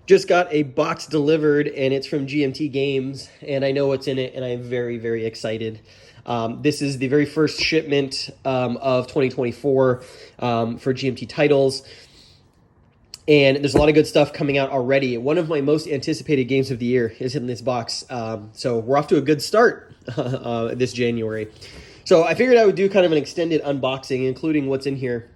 Just got a box delivered, and it's from GMT Games, and I know what's in it, and I'm very, very excited. This is the very first shipment of 2024 for GMT titles, and there's a lot of good stuff coming out already. One of my most anticipated games of the year is in this box, so we're off to a good start this January. So I figured I would do kind of an extended unboxing, including what's in here,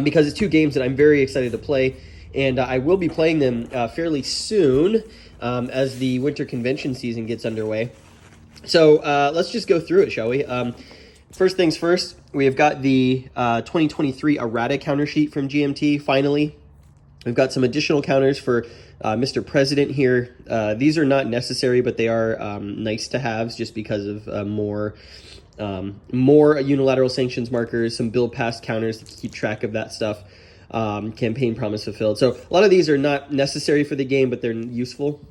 because it's two games that I'm very excited to play. And I will be playing them fairly soon as the winter convention season gets underway. So let's just go through it, shall we? First things first, we have got the 2023 Errata counter sheet from GMT, finally. We've got some additional counters for Mr. President here. These are not necessary, but they are nice to have just because of more unilateral sanctions markers, some build past counters to keep track of that stuff. Campaign promise fulfilled. So a lot of these are not necessary for the game, but they're useful.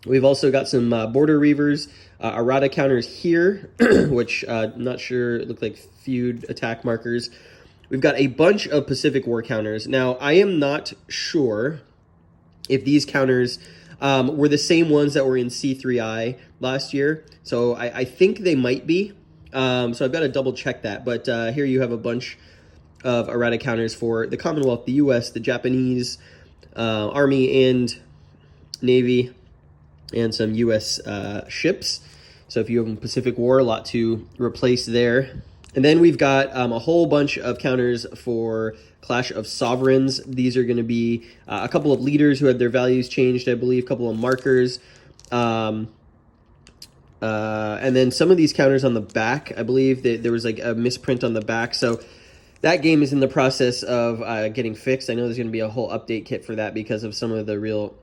We've also got some border reavers, errata counters here, which not sure look like feud attack markers. We've got a bunch of Pacific War counters. Now, I am not sure if these counters were the same ones that were in C3I last year. So I think they might be. So I've got to double check that. But here you have a bunch of errata counters for the Commonwealth, the U.S., the Japanese Army and Navy, and some U.S. ships. So if you have a Pacific War, a lot to replace there. And then we've got a whole bunch of counters for Clash of Sovereigns. These are going to be a couple of leaders who had their values changed, I believe, a couple of markers. And then some of these counters on the back, I believe that there was like a misprint on the back. So that game is in the process of getting fixed. I know there's going to be a whole update kit for that because of some of the real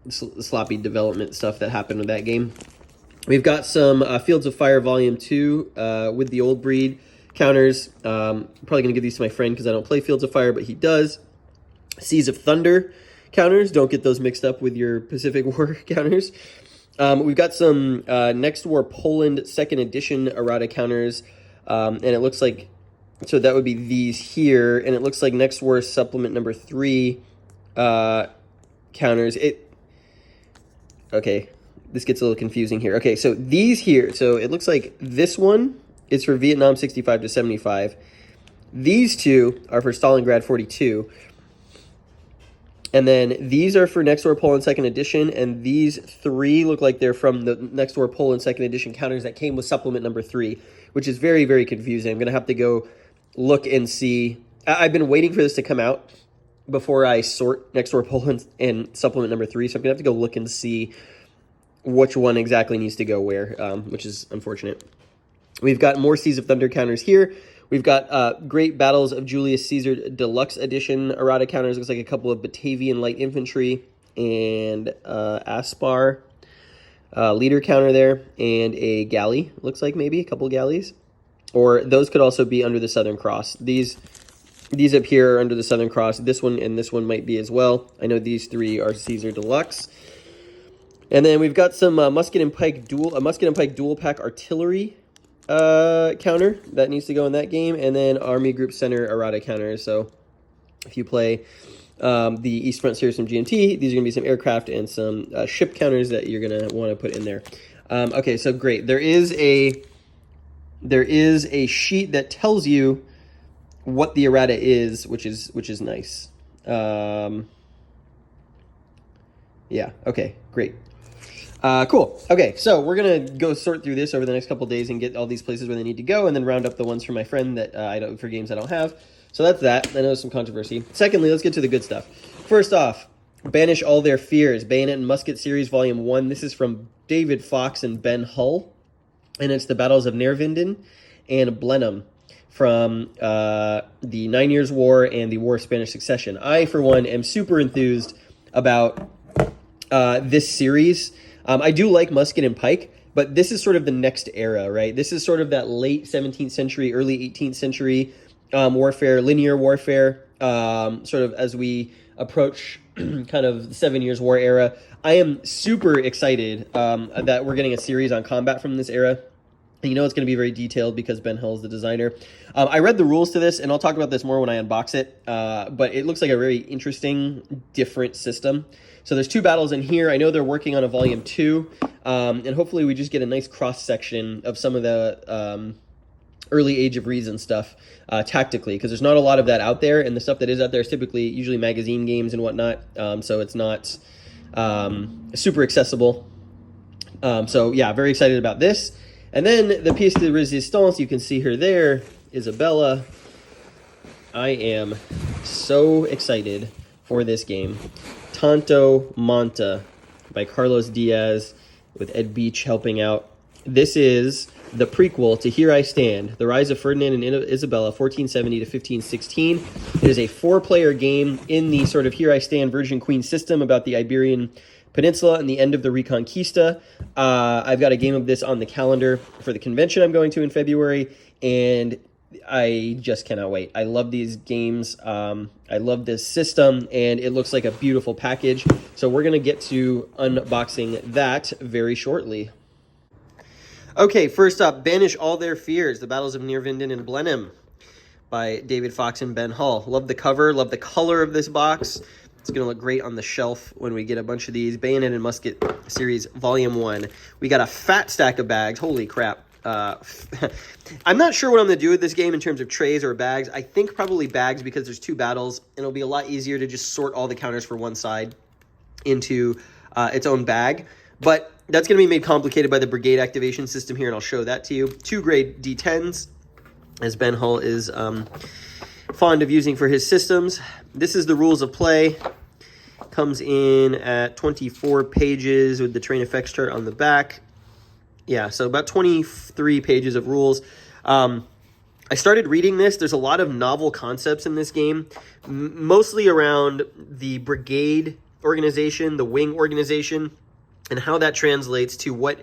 sloppy development stuff that happened with that game. We've got some Fields of Fire Volume 2 with the old breed counters. I'm probably going to give these to my friend because I don't play Fields of Fire, but he does. Seas of Thunder counters. Don't get those mixed up with your Pacific War counters. We've got some Next War Poland 2nd Edition errata counters, and it looks like, so that would be these here, and it looks like Next War Supplement number 3 counters. Okay, this gets a little confusing here. Okay, so these here, so it looks like this one is for Vietnam 65 to 75. These two are for Stalingrad 42. And then these are for Next War Poland 2nd Edition, and these three look like they're from the Next War Poland 2nd Edition counters that came with Supplement number 3, which is very, very confusing. I'm going to have to go look and see. I've been waiting for this to come out before I sort Next War Poland and Supplement number 3, so I'm going to have to go look and see which one exactly needs to go where, which is unfortunate. We've got more Seas of Thunder counters here. We've got Great Battles of Julius Caesar Deluxe Edition errata counters. Looks like a couple of Batavian Light Infantry and Aspar leader counter there, and a galley. Looks like maybe a couple galleys. Or those could also be under the Southern Cross. These up here are under the Southern Cross. This one and this one might be as well. I know these three are Caesar Deluxe. And then we've got some musket and pike dual pack artillery counter that needs to go in that game, and then Army Group Center errata counters. So if you play the East Front series from GMT, these are going to be some aircraft and some ship counters that you're going to want to put in there. Okay, so great. There is a sheet that tells you what the errata is, which is nice. Yeah. Okay. Great. Cool. Okay, so we're gonna go sort through this over the next couple days and get all these places where they need to go, and then round up the ones for my friend that for games I don't have. So that's that. I know some controversy. Secondly, let's get to the good stuff. First off, Banish All Their Fears, Bayonet and Musket Series Volume 1. This is from David Fox and Ben Hull, and it's the battles of Neerwinden and Blenheim from the 9 Years' War and the War of Spanish Succession. I, for one, am super enthused about this series. I do like musket and pike, but this is sort of the next era, right? This is sort of that late 17th century, early 18th century warfare, linear warfare, sort of as we approach kind of the 7 Years' War era. I am super excited that we're getting a series on combat from this era. And you know it's going to be very detailed because Ben Hull is the designer. I read the rules to this, and I'll talk about this more when I unbox it. But it looks like a very interesting, different system. So there's 2 battles in here. I know they're working on a volume 2, and hopefully we just get a nice cross section of some of the early Age of Reason stuff tactically, because there's not a lot of that out there, and the stuff that is out there is typically usually magazine games and whatnot. So it's not super accessible. So yeah, very excited about this. And then the pièce de résistance, you can see her there, Isabella. I am so excited for this game. Tanto Monta by Carlos Diaz with Ed Beach helping out. This is the prequel to Here I Stand, The Rise of Ferdinand and Isabella, 1470 to 1516. It is a 4-player game in the sort of Here I Stand Virgin Queen system about the Iberian Peninsula and the end of the Reconquista. I've got a game of this on the calendar for the convention I'm going to in February, and I just cannot wait. I love these games. I love this system, and it looks like a beautiful package. So we're going to get to unboxing that very shortly. Okay, first up, Banish All Their Fears, The Battles of Neervinden and Blenheim by David Fox and Ben Hull. Love the cover, love the color of this box. It's going to look great on the shelf when we get a bunch of these. Bayonet and Musket Series Volume 1. We got a fat stack of bags. Holy crap. I'm not sure what I'm going to do with this game in terms of trays or bags. I think probably bags because there's 2 battles, and it'll be a lot easier to just sort all the counters for one side into its own bag. But that's going to be made complicated by the brigade activation system here, and I'll show that to you. 2 grade D10s, as Ben Hull is fond of using for his systems. This is the rules of play. Comes in at 24 pages with the train effects chart on the back. Yeah, so about 23 pages of rules. I started reading this. There's a lot of novel concepts in this game, mostly around the brigade organization, the wing organization, and how that translates to what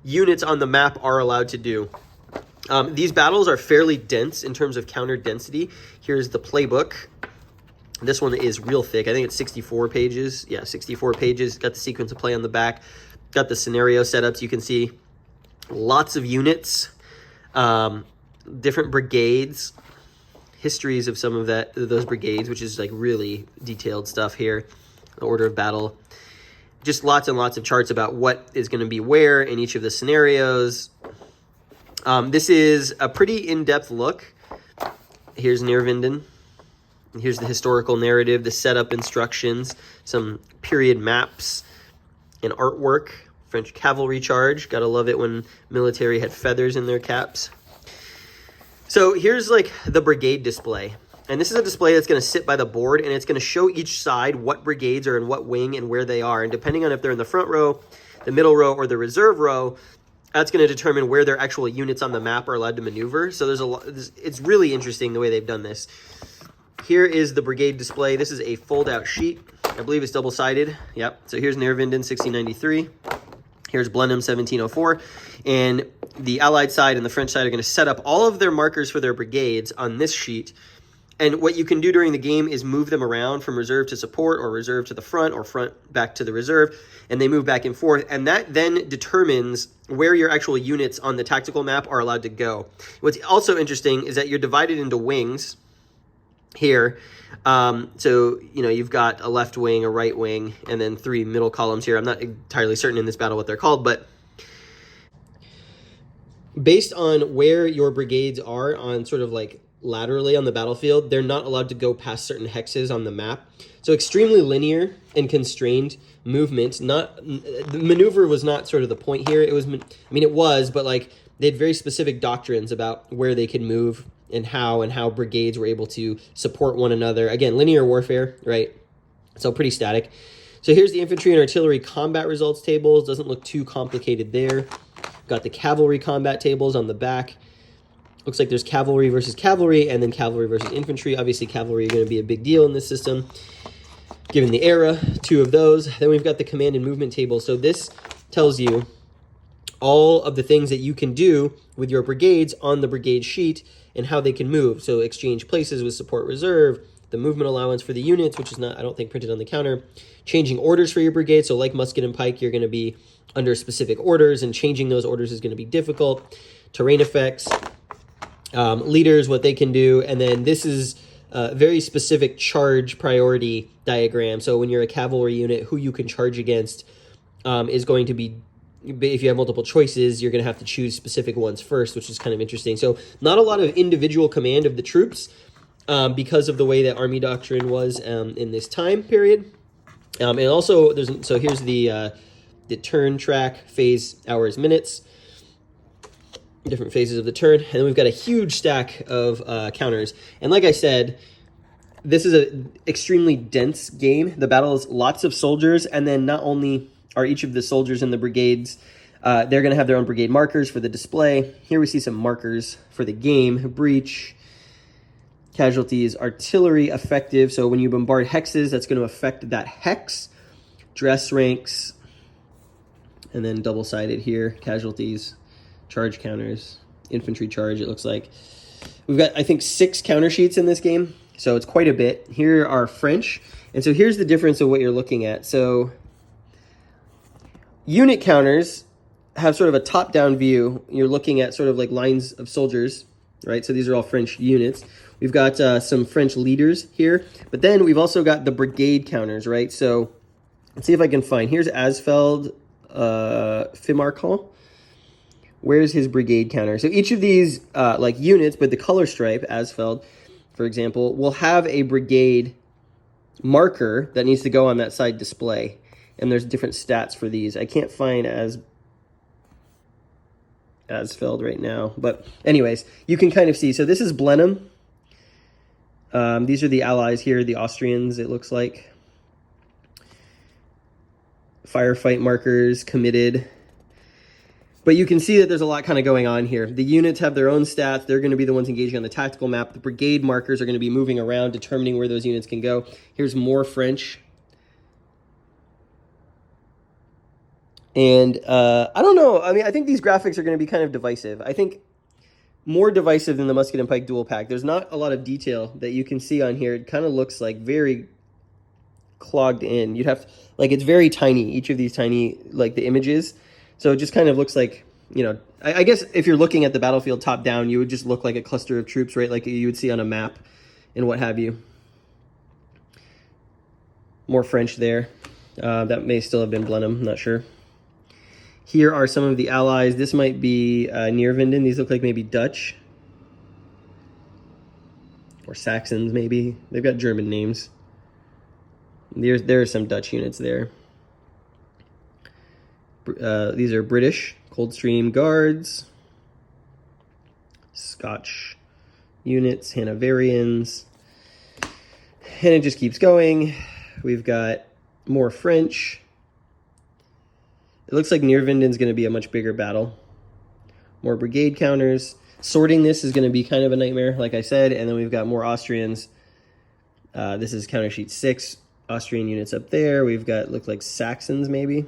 units on the map are allowed to do. These battles are fairly dense in terms of counter density. Here's the playbook. This one is real thick. I think it's 64 pages. Yeah, 64 pages. Got the sequence of play on the back. Got the scenario setups. You can see lots of units, different brigades, histories of some of those brigades, which is like really detailed stuff here. The order of battle. Just lots and lots of charts about what is going to be where in each of the scenarios. This is a pretty in-depth look. Here's Neervinden. Here's the historical narrative, the setup instructions, some period maps and artwork. French cavalry charge. Gotta love it when military had feathers in their caps. So here's like the brigade display. And this is a display that's going to sit by the board, and it's going to show each side what brigades are in what wing and where they are. And depending on if they're in the front row, the middle row, or the reserve row, that's going to determine where their actual units on the map are allowed to maneuver. So there's a lot. It's really interesting the way they've done this. Here is the brigade display. This is a fold-out sheet. I believe it's double-sided. Yep. So here's Neervinden, 1693. Here's Blenheim, 1704. And the Allied side and the French side are going to set up all of their markers for their brigades on this sheet. And what you can do during the game is move them around from reserve to support, or reserve to the front, or front back to the reserve, and they move back and forth. And that then determines where your actual units on the tactical map are allowed to go. What's also interesting is that you're divided into wings here. So, you know, you've got a left wing, a right wing, and then 3 middle columns here. I'm not entirely certain in this battle what they're called, but based on where your brigades are on sort of like laterally on the battlefield, they're not allowed to go past certain hexes on the map. So extremely linear and constrained movement. The maneuver was not sort of the point here. It was, I mean, it was, but like they had very specific doctrines about where they could move and how brigades were able to support one another. Again, linear warfare, right? So pretty static. So here's the infantry and artillery combat results tables. Doesn't look too complicated there. Got the cavalry combat tables on the back. Looks like there's cavalry versus cavalry, and then cavalry versus infantry. Obviously, cavalry are going to be a big deal in this system, given the era. 2 of those. Then we've got the command and movement table. So this tells you all of the things that you can do with your brigades on the brigade sheet and how they can move. So exchange places with support reserve, the movement allowance for the units, which is not, I don't think, printed on the counter, changing orders for your brigade. So like musket and pike, you're going to be under specific orders, and changing those orders is going to be difficult. terrain effects, leaders, what they can do, and then this is a very specific charge priority diagram. So when you're a cavalry unit, who you can charge against is going to be, if you have multiple choices, you're going to have to choose specific ones first, which is kind of interesting. So not a lot of individual command of the troops because of the way that army doctrine was in this time period. And also, here's the turn track, phase, hours, minutes, different phases of the turn. And then we've got a huge stack of counters. And like I said, this is an extremely dense game. The battle is lots of soldiers, and then not only are each of the soldiers in the brigades, they're going to have their own brigade markers for the display. Here we see some markers for the game. Breach, casualties, artillery, effective. So when you bombard hexes, that's going to affect that hex. Dress ranks, and then double-sided here, casualties, charge counters, infantry charge, it looks like. We've got, I think, 6 counter sheets in this game, so it's quite a bit. Here are French, and so here's the difference of what you're looking at. So unit counters have sort of a top-down view. You're looking at sort of like lines of soldiers, right? So these are all French units. We've got some French leaders here, but then we've also got the brigade counters, right? So let's see if I can find. Here's Asfeld Fimarkal. Where's his brigade counter? So each of these like units, but the color stripe, Asfeld, for example, will have a brigade marker that needs to go on that side display. And there's different stats for these. I can't find Asfeld right now. But anyways, you can kind of see. So this is Blenheim. These are the allies here, the Austrians, it looks like. Firefight markers, committed. But you can see that there's a lot kind of going on here. The units have their own stats. They're going to be the ones engaging on the tactical map. The brigade markers are going to be moving around, determining where those units can go. Here's more French. And I don't know. I mean, I think these graphics are going to be kind of divisive. I think more divisive than the Musket and Pike Dual Pack. There's not a lot of detail that you can see on here. It kind of looks like very clogged in. You'd have to, like, it's very tiny, each of these tiny, like, the images. So it just kind of looks like, you know, I guess if you're looking at the battlefield top down, you would just look like a cluster of troops, right? Like you would see on a map and what have you. More French there. That may still have been Blenheim, not sure. Here are some of the allies. This might be Neervinden. These look like maybe Dutch. Or Saxons, maybe. They've got German names. There are some Dutch units there. These are British Coldstream Guards, Scotch units, Hanoverians, and it just keeps going. We've got more French. It looks like Neervinden's going to be a much bigger battle. More brigade counters. Sorting this is going to be kind of a nightmare, like I said, and then we've got more Austrians. This is counter sheet 6. Austrian units up there. We've got, look like Saxons maybe.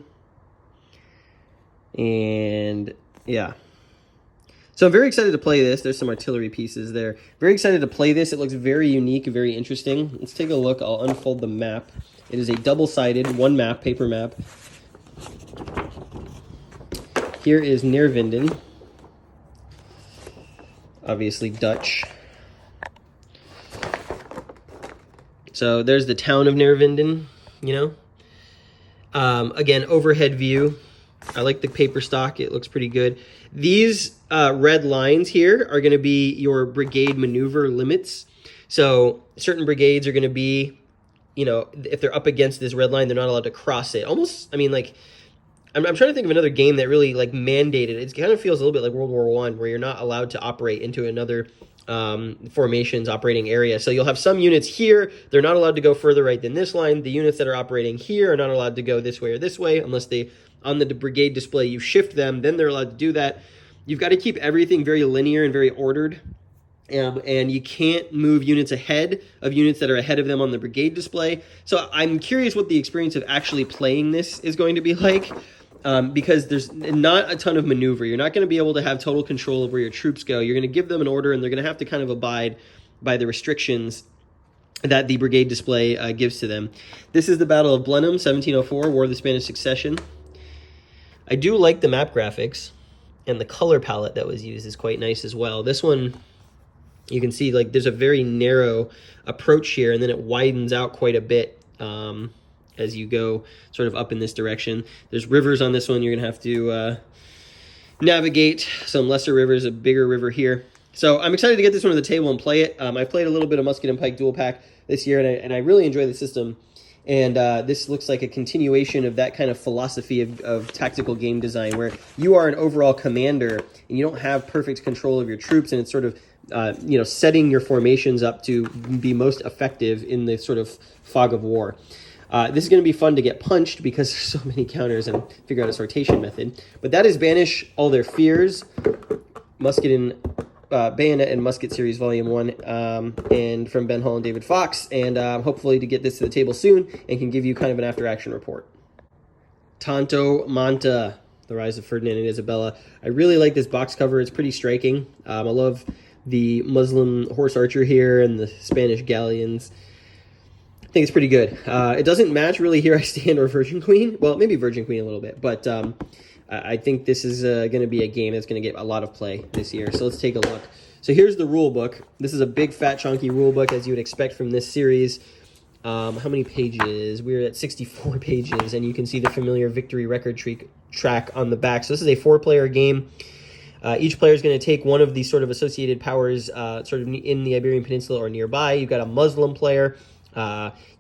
And yeah. So I'm very excited to play this. There's some artillery pieces there. Very excited to play this. It looks very unique, very interesting. Let's take a look. I'll unfold the map. It is a double-sided, one map, paper map. Here is Neervinden. Obviously Dutch. So there's the town of Neervinden, you know. Again, overhead view. I like the paper stock. It looks pretty good. These red lines here are going to be your brigade maneuver limits. So certain brigades are going to be, you know, if they're up against this red line, they're not allowed to cross it. Almost, I mean, like, I'm trying to think of another game that really, like, mandated. It kind of feels a little bit like World War I, where you're not allowed to operate into another formation's operating area. So you'll have some units here. They're not allowed to go further right than this line. The units that are operating here are not allowed to go this way or this way unless they, on the brigade display, you shift them. Then they're allowed to do that. You've got to keep everything very linear and very ordered. And you can't move units ahead of units that are ahead of them on the brigade display. So I'm curious what the experience of actually playing this is going to be like. Because there's not a ton of maneuver. You're not going to be able to have total control of where your troops go. You're going to give them an order, and they're going to have to kind of abide by the restrictions that the brigade display gives to them. This is the Battle of Blenheim, 1704, War of the Spanish Succession. I do like the map graphics. And the color palette that was used is quite nice as well. This one, you can see like there's a very narrow approach here, and then it widens out quite a bit as you go sort of up in this direction. There's rivers on this one. You're gonna have to navigate some lesser rivers, a bigger river here. So I'm excited to get this one to the table and play it. I played a little bit of Musket and Pike Dual Pack this year, and I really enjoy the system. And this looks like a continuation of that kind of philosophy of tactical game design, where you are an overall commander and you don't have perfect control of your troops, and it's sort of setting your formations up to be most effective in the sort of fog of war. This is going to be fun to get punched because there's so many counters and figure out a sortation method. But that is Banish All Their Fears, Musket and Bayonet and Musket Series Volume 1, and from Ben Hall and David Fox, and hopefully to get this to the table soon and can give you kind of an after-action report. Tanto Monta, The Rise of Ferdinand and Isabella. I really like this box cover. It's pretty striking. I love the Muslim horse archer here and the Spanish galleons. I think it's pretty good. It doesn't match really Here I Stand or Virgin Queen. Well, maybe Virgin Queen a little bit, but I think this is going to be a game that's going to get a lot of play this year. So let's take a look. So here's the rule book. This is a big, fat, chunky rule book, as you would expect from this series. How many pages? We're at 64 pages, and you can see the familiar victory record track on the back. So this is a 4-player game. Each player is going to take one of these sort of associated powers sort of in the Iberian Peninsula or nearby. You've got a Muslim player.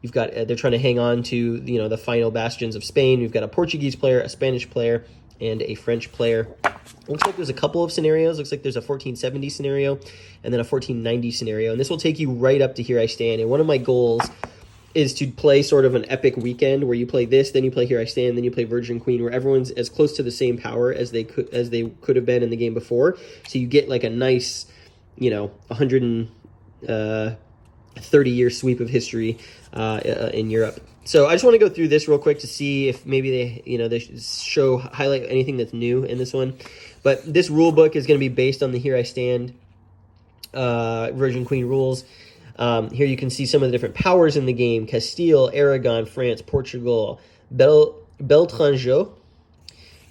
You've got they're trying to hang on to the final bastions of Spain. You've got a Portuguese player, a Spanish player, and a French player. Looks like there's a couple of scenarios. Looks like there's a 1470 scenario and then a 1490 scenario. And this will take you right up to Here I Stand. And one of my goals is to play sort of an epic weekend where you play this, then you play Here I Stand, then you play Virgin Queen, where everyone's as close to the same power as they could have been in the game before. So you get like a nice, 130-year sweep of history in Europe. So I just want to go through this real quick to see if maybe they highlight anything that's new in this one. But this rule book is going to be based on the Here I Stand Virgin Queen rules. Here you can see some of the different powers in the game: Castile, Aragon, France, Portugal, Beltrangeau,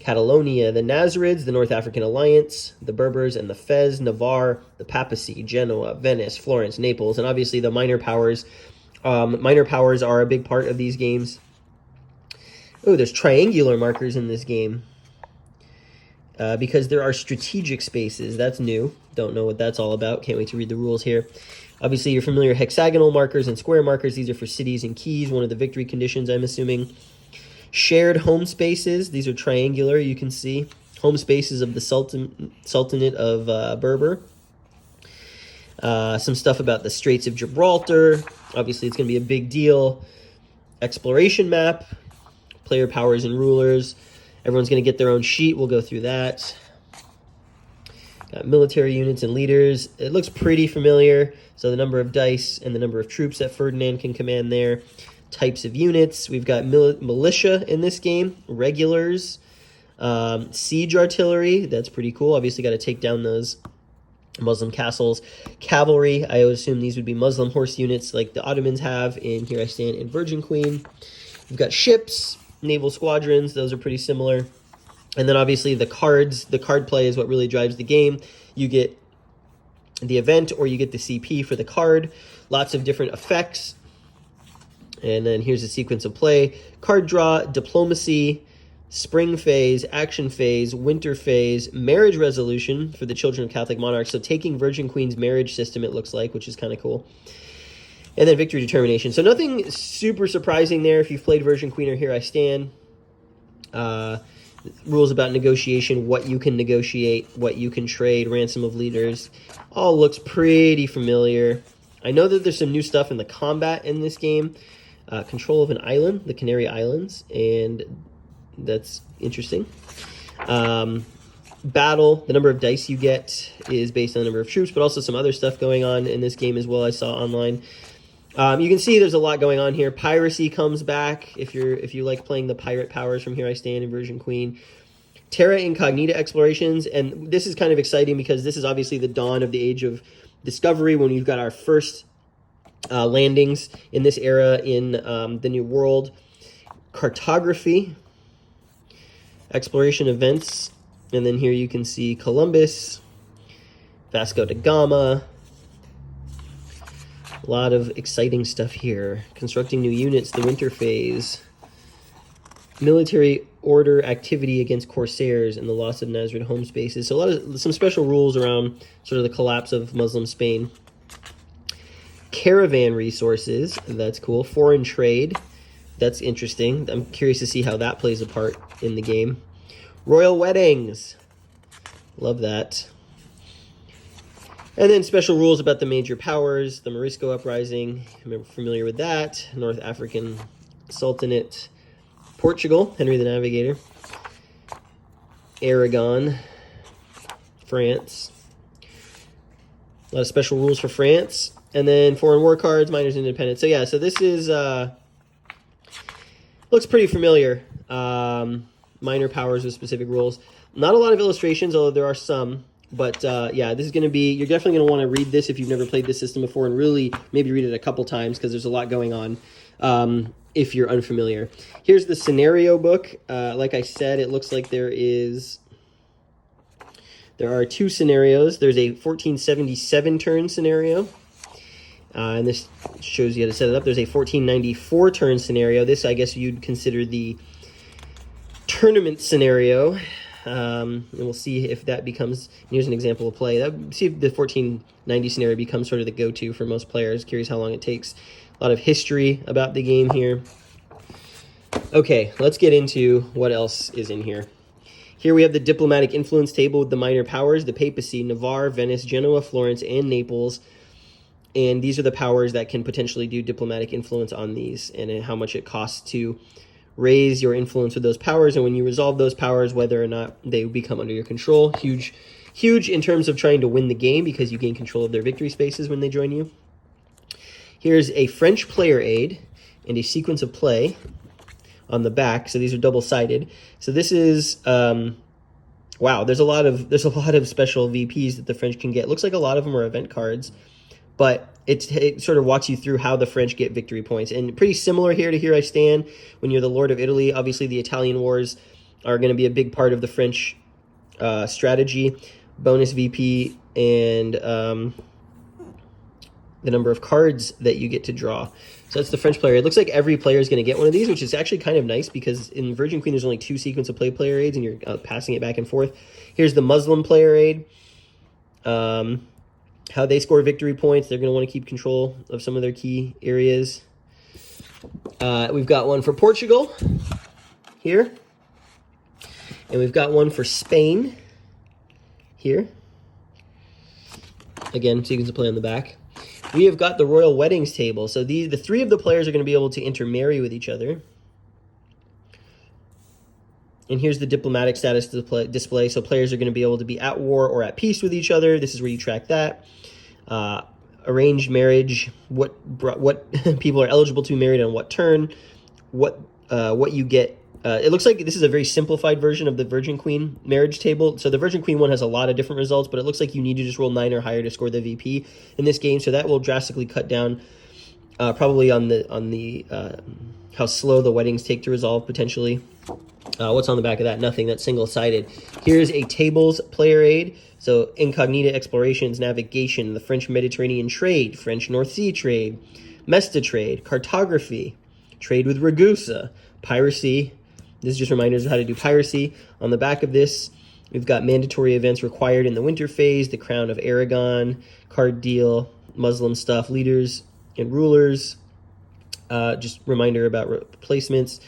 Catalonia, the Nazarids, the North African Alliance, the Berbers and the Fez, Navarre, the Papacy, Genoa, Venice, Florence, Naples, and obviously the minor powers. Minor powers are a big part of these games. Oh, there's triangular markers in this game because there are strategic spaces. That's new. Don't know what that's all about. Can't wait to read the rules here. Obviously, you're familiar with hexagonal markers and square markers. These are for cities and keys, one of the victory conditions, I'm assuming. Shared home spaces. These are triangular, you can see. Home spaces of the Sultanate of Berber. Some stuff about the Straits of Gibraltar. Obviously, it's going to be a big deal. Exploration map. Player powers and rulers. Everyone's going to get their own sheet. We'll go through that. Got military units and leaders. It looks pretty familiar. So the number of dice and the number of troops that Ferdinand can command there. Types of units. We've got militia in this game. Regulars. Siege artillery. That's pretty cool. Obviously, got to take down those Muslim castles. Cavalry. I would assume these would be Muslim horse units like the Ottomans have in Here I Stand and Virgin Queen. We've got ships. Naval squadrons. Those are pretty similar. And then obviously the cards. The card play is what really drives the game. You get the event or you get the CP for the card. Lots of different effects. And then here's a sequence of play. Card draw, diplomacy, spring phase, action phase, winter phase, marriage resolution for the children of Catholic monarchs. So taking Virgin Queen's marriage system, it looks like, which is kind of cool. And then victory determination. So nothing super surprising there if you've played Virgin Queen or Here I Stand. Rules about negotiation, what you can negotiate, what you can trade, ransom of leaders. All looks pretty familiar. I know that there's some new stuff in the combat in this game. Control of an island, the Canary Islands, and that's interesting. Battle, the number of dice you get is based on the number of troops, but also some other stuff going on in this game as well, I saw online. You can see there's a lot going on here. Piracy comes back if you like playing the pirate powers from Here I Stand and Virgin Queen. Terra Incognita explorations, and this is kind of exciting because this is obviously the dawn of the Age of Discovery when we've got our first landings in this era in the New World. Cartography, exploration events, And then here you can see Columbus, Vasco da Gama. A lot of exciting stuff here. Constructing new units, the winter phase. Military order activity against Corsairs and the loss of Nazareth home spaces. So some special rules around sort of the collapse of Muslim Spain. Caravan resources, that's cool. Foreign trade, that's interesting. I'm curious to see how that plays a part in the game. Royal weddings, love that. And then special rules about the major powers, the Morisco Uprising, I'm familiar with that. North African Sultanate, Portugal, Henry the Navigator, Aragon, France. A lot of special rules for France. And then foreign war cards, miners independence. So yeah, so this is, looks pretty familiar. Minor powers with specific rules. Not a lot of illustrations, although there are some. But yeah, this is going to be, you're definitely going to want to read this if you've never played this system before, and really maybe read it a couple times because there's a lot going on if you're unfamiliar. Here's the scenario book. Like I said, it looks like there are two scenarios. There's a 1477 turn scenario. And this shows you how to set it up. There's a 1494 turn scenario. This, I guess, you'd consider the tournament scenario. And we'll see if that becomes, here's an example of play. See if the 1490 scenario becomes sort of the go-to for most players. Curious how long it takes. A lot of history about the game here. Okay, let's get into what else is in here. Here we have the diplomatic influence table with the minor powers, the papacy, Navarre, Venice, Genoa, Florence, and Naples. And these are the powers that can potentially do diplomatic influence on these, and how much it costs to raise your influence with those powers. And when you resolve those powers, whether or not they become under your control. Huge in terms of trying to win the game, because you gain control of their victory spaces when they join you. Here's a French player aid and a sequence of play on the back. So these are double-sided. So this is wow, there's a lot of special VPs that the French can get. Looks like a lot of them are event cards, but it sort of walks you through how the French get victory points. And pretty similar here to Here I Stand. When you're the Lord of Italy, obviously the Italian wars are going to be a big part of the French strategy. Bonus VP and the number of cards that you get to draw. So that's the French player. It looks like every player is going to get one of these, which is actually kind of nice, because in Virgin Queen there's only two sequence of play player aids, and you're passing it back and forth. Here's the Muslim player aid. How they score victory points. They're going to want to keep control of some of their key areas. We've got one for Portugal here. And we've got one for Spain here. Again, sequence of play on the back. We have got the royal weddings table. So the three of the players are going to be able to intermarry with each other. And here's the diplomatic status display. So players are going to be able to be at war or at peace with each other. This is where you track that. Arranged marriage, what people are eligible to be married on what turn, what you get. It looks like this is a very simplified version of the Virgin Queen marriage table. So the Virgin Queen one has a lot of different results, but it looks like you need to just roll 9 or higher to score the VP in this game. So that will drastically cut down probably on the how slow the weddings take to resolve potentially. What's on the back of that? Nothing. That's single-sided. Here's a tables player aid. So incognita explorations, navigation, the French Mediterranean trade, French North Sea trade, Mesta trade, cartography, trade with Ragusa, piracy. This is just reminders of how to do piracy. On the back of this, we've got mandatory events required in the winter phase, the Crown of Aragon, card deal, Muslim stuff, leaders and rulers. Just reminder about replacements.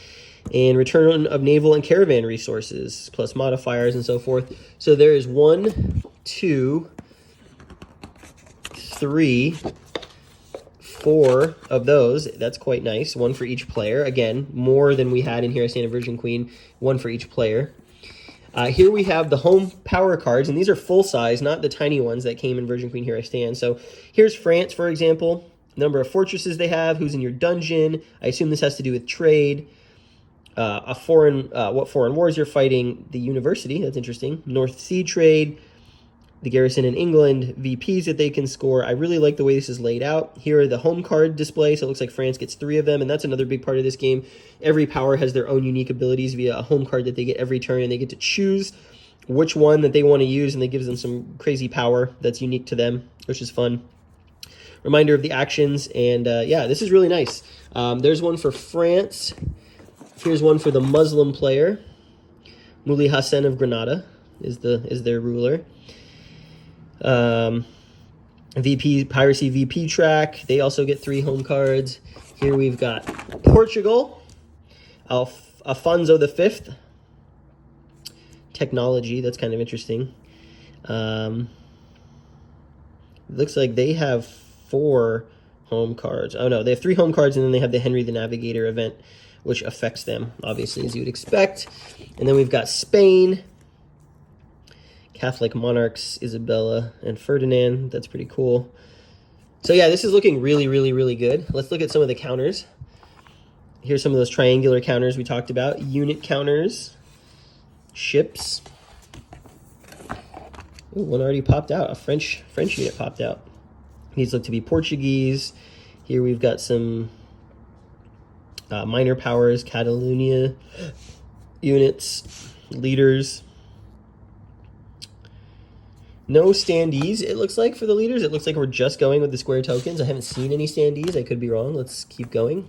And return of naval and caravan resources, plus modifiers and so forth. So there is 1, 2, 3, 4 of those. That's quite nice. 1 for each player. Again, more than we had in Here I Stand and Virgin Queen. 1 for each player. Here we have the home power cards, and these are full size, not the tiny ones that came in Virgin Queen Here I Stand. So here's France, for example. Number of fortresses they have, who's in your dungeon. I assume this has to do with trade. What foreign wars you're fighting, the university, that's interesting, North Sea trade, the garrison in England, VPs that they can score. I really like the way this is laid out. Here are the home card display, so it looks like France gets 3 of them, and that's another big part of this game. Every power has their own unique abilities via a home card that they get every turn, and they get to choose which one that they want to use, and it gives them some crazy power that's unique to them, which is fun. Reminder of the actions, and yeah, this is really nice. There's one for France. Here's one for the Muslim player. Muli Hassan of Granada is their ruler. VP Piracy VP track. They also get 3 home cards. Here we've got Portugal. Alfonso V. Technology. That's kind of interesting. Looks like they have 4 home cards. Oh no, they have 3 home cards, and then they have the Henry the Navigator event, which affects them, obviously, as you would expect. And then we've got Spain, Catholic monarchs, Isabella and Ferdinand. That's pretty cool. So yeah, this is looking really, really, really good. Let's look at some of the counters. Here's some of those triangular counters we talked about. Unit counters, ships. Ooh, one already popped out. A French unit popped out. These look to be Portuguese. Here we've got some minor powers, Catalonia units, leaders. No standees, it looks like, for the leaders. It looks like we're just going with the square tokens. I haven't seen any standees. I could be wrong. Let's keep going.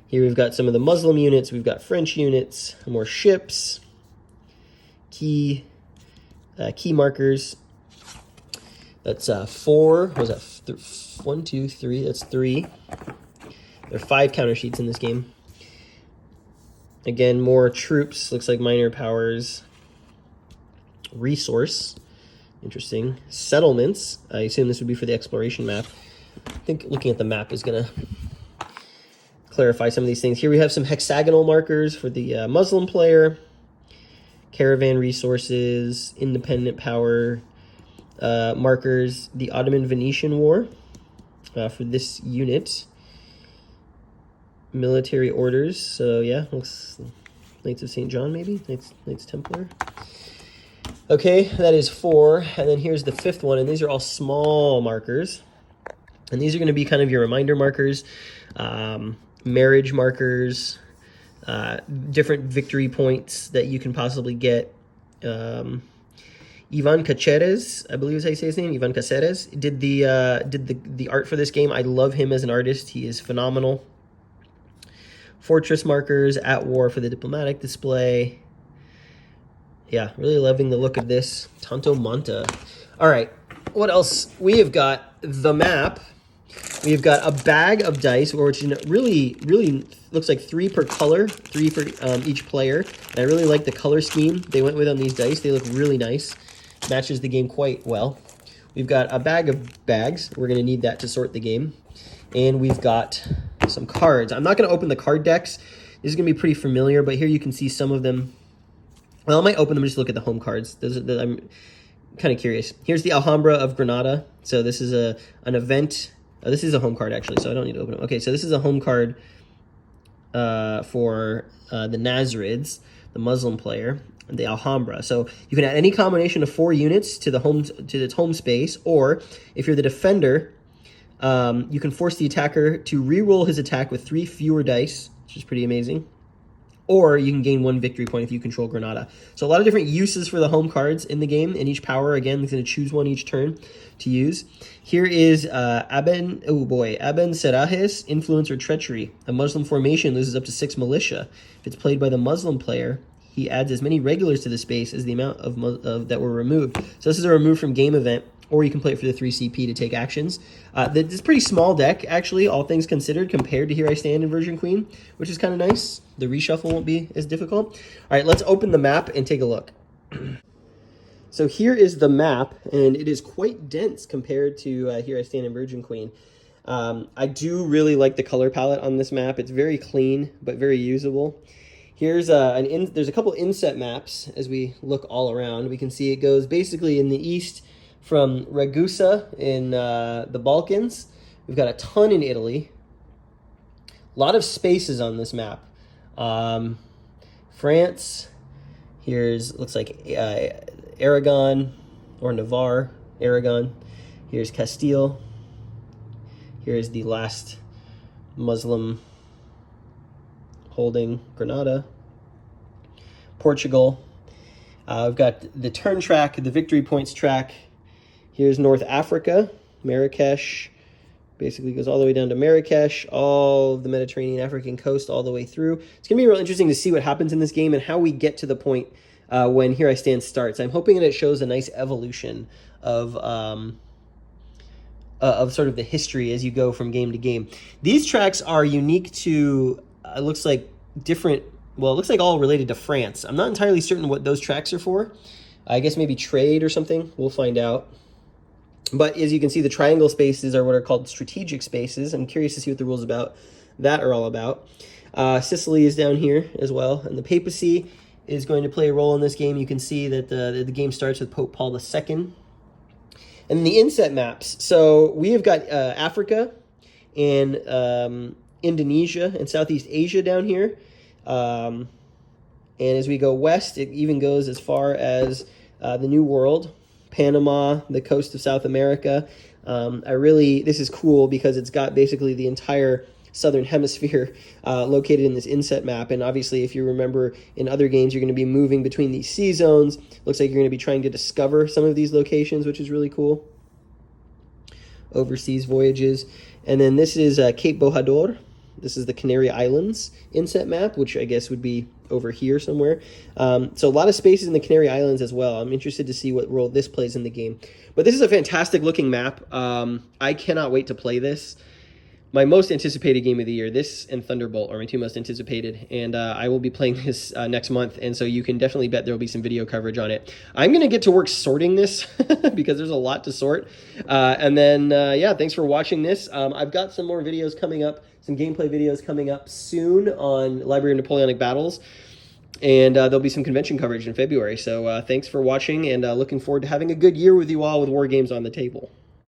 Here we've got some of the Muslim units. We've got French units, more ships, key markers. That's 4. What was that? 1, 2, 3. That's 3. There are 5 counter sheets in this game. Again, more troops. Looks like minor powers. Resource. Interesting. Settlements. I assume this would be for the exploration map. I think looking at the map is going to clarify some of these things. Here we have some hexagonal markers for the Muslim player. Caravan resources. Independent power markers. The Ottoman-Venetian War for this unit. Military orders. So yeah, looks Knights of St. John maybe? Knights Templar. Okay, that is 4, and then here's the 5th one, and these are all small markers, and these are going to be kind of your reminder markers, marriage markers, different victory points that you can possibly get. Ivan Caceres, I believe is how you say his name. Ivan Caceres did the art for this game. I love him as an artist. He is phenomenal. Fortress markers, at war for the diplomatic display. Yeah, really loving the look of this. Tanto Monta. All right, what else? We have got the map. We've got a bag of dice, which really looks like 3 per color, 3 for each player. And I really like the color scheme they went with on these dice. They look really nice. Matches the game quite well. We've got a bag of bags. We're going to need that to sort the game. And we've got some cards. I'm not going to open the card decks. This is going to be pretty familiar, but here you can see some of them. Well, I might open them and just look at the home cards. I'm kind of curious. Here's the Alhambra of Granada. So this is an event. This is a home card, actually, so I don't need to open it. Okay, so this is a home card for the Nazarids, the Muslim player, the Alhambra. So you can add any combination of 4 units to its home space, or if you're the defender, you can force the attacker to re-roll his attack with 3 fewer dice, which is pretty amazing. Or you can gain 1 victory point if you control Granada. So a lot of different uses for the home cards in the game, and each power, again, is going to choose one each turn to use. Here is Aben Serajes, Influence or Treachery. A Muslim formation loses up to 6 militia. If it's played by the Muslim player, he adds as many regulars to the space as the amount of that were removed. So this is a remove from game event, or you can play it for the 3 CP to take actions. This is a pretty small deck, actually, all things considered, compared to Here I Stand and Virgin Queen, which is kind of nice. The reshuffle won't be as difficult. All right, let's open the map and take a look. So here is the map, and it is quite dense compared to Here I Stand and Virgin Queen. I do really like the color palette on this map. It's very clean, but very usable. Here's there's a couple inset maps as we look all around. We can see it goes basically in the east from Ragusa in the Balkans. We've got a ton in Italy. A lot of spaces on this map. France. Looks like Aragon or Navarre. Aragon. Here's Castile. Here's the last Muslim holding Granada. Portugal. We've got the turn track, the victory points track. Here's North Africa, Marrakesh. Basically goes all the way down to Marrakesh, all of the Mediterranean African coast all the way through. It's going to be real interesting to see what happens in this game and how we get to the point when Here I Stand starts. I'm hoping that it shows a nice evolution of sort of the history as you go from game to game. These tracks are unique to, it looks like different, well, it looks like all related to France. I'm not entirely certain what those tracks are for. I guess maybe trade or something. We'll find out. But as you can see, the triangle spaces are what are called strategic spaces. I'm curious to see what the rules about that are all about. Sicily is down here as well, and the papacy is going to play a role in this game. You can see that the game starts with Pope Paul II. And the inset maps. So we have got Africa and Indonesia and Southeast Asia down here. And as we go west, it even goes as far as the New World. Panama, the coast of South America. This is cool because it's got basically the entire southern hemisphere located in this inset map. And obviously, if you remember in other games, you're going to be moving between these sea zones. Looks like you're going to be trying to discover some of these locations, which is really cool. Overseas voyages. And then this is Cape Bojador. This is the Canary Islands inset map, which I guess would be over here somewhere. So a lot of spaces in the Canary Islands as well. I'm interested to see what role this plays in the game. But this is a fantastic looking map. I cannot wait to play this. My most anticipated game of the year, this and Thunderbolt are my two most anticipated, and I will be playing this next month, and so you can definitely bet there will be some video coverage on it. I'm going to get to work sorting this because there's a lot to sort. And then, yeah, thanks for watching this. I've got some more videos coming up, some gameplay videos coming up soon on Library of Napoleonic Battles, and there'll be some convention coverage in February. So thanks for watching, and looking forward to having a good year with you all with War Games on the table.